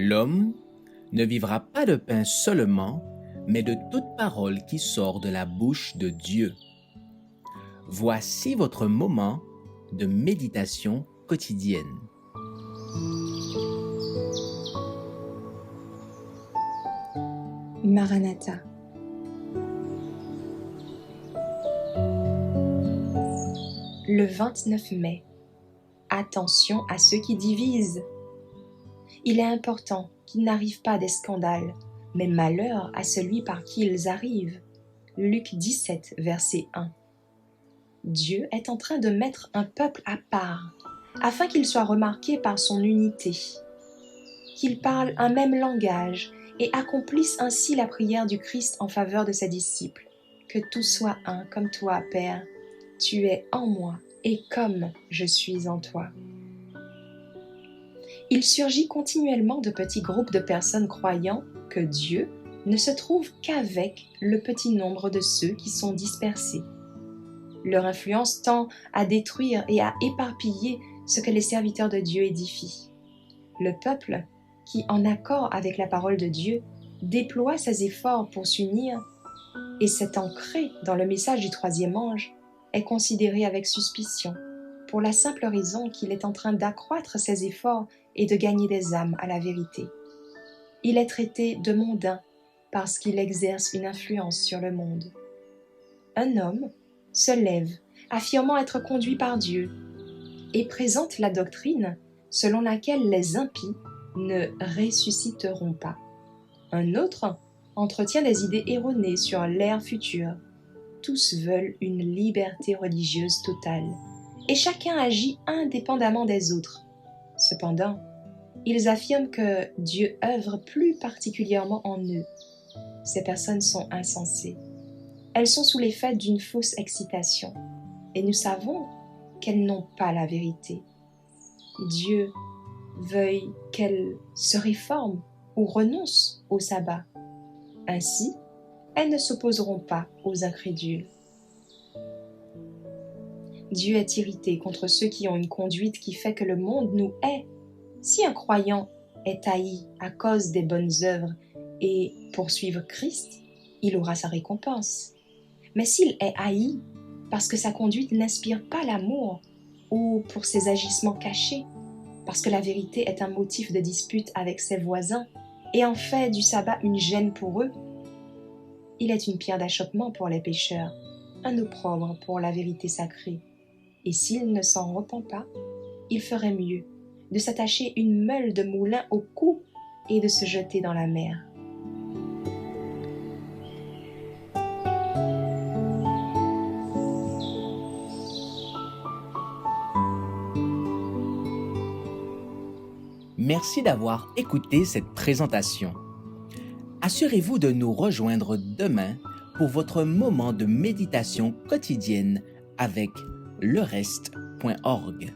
L'homme ne vivra pas de pain seulement, mais de toute parole qui sort de la bouche de Dieu. Voici votre moment de méditation quotidienne. Maranatha. Le 29 mai. Attention à ceux qui divisent. Il est important qu'il n'arrive pas des scandales, mais malheur à celui par qui ils arrivent. Luc 17, verset 1. Dieu est en train de mettre un peuple à part, afin qu'il soit remarqué par son unité, qu'il parle un même langage et accomplisse ainsi la prière du Christ en faveur de ses disciples. Que tout soit un comme toi, Père, tu es en moi et comme je suis en toi. Il surgit continuellement de petits groupes de personnes croyant que Dieu ne se trouve qu'avec le petit nombre de ceux qui sont dispersés. Leur influence tend à détruire et à éparpiller ce que les serviteurs de Dieu édifient. Le peuple, qui en accord avec la parole de Dieu, déploie ses efforts pour s'unir et s'est ancré dans le message du troisième ange, est considéré avec suspicion, pour la simple raison qu'il est en train d'accroître ses efforts et de gagner des âmes à la vérité. Il est traité de mondain parce qu'il exerce une influence sur le monde. Un homme se lève, affirmant être conduit par Dieu, et présente la doctrine selon laquelle les impies ne ressusciteront pas. Un autre entretient des idées erronées sur l'ère future. Tous veulent une liberté religieuse totale, et chacun agit indépendamment des autres. Cependant, ils affirment que Dieu œuvre plus particulièrement en eux. Ces personnes sont insensées. Elles sont sous l'effet d'une fausse excitation, et nous savons qu'elles n'ont pas la vérité. Dieu veuille qu'elles se réforment ou renoncent au sabbat. Ainsi, elles ne s'opposeront pas aux incrédules. Dieu est irrité contre ceux qui ont une conduite qui fait que le monde nous hait. Si un croyant est haï à cause des bonnes œuvres et pour suivre Christ, il aura sa récompense. Mais s'il est haï parce que sa conduite n'inspire pas l'amour ou pour ses agissements cachés, parce que la vérité est un motif de dispute avec ses voisins et en fait du sabbat une gêne pour eux, il est une pierre d'achoppement pour les pécheurs, un opprobre pour la vérité sacrée. Et s'il ne s'en repent pas, il ferait mieux de s'attacher une meule de moulin au cou et de se jeter dans la mer. Merci d'avoir écouté cette présentation. Assurez-vous de nous rejoindre demain pour votre moment de méditation quotidienne avec lereste.org.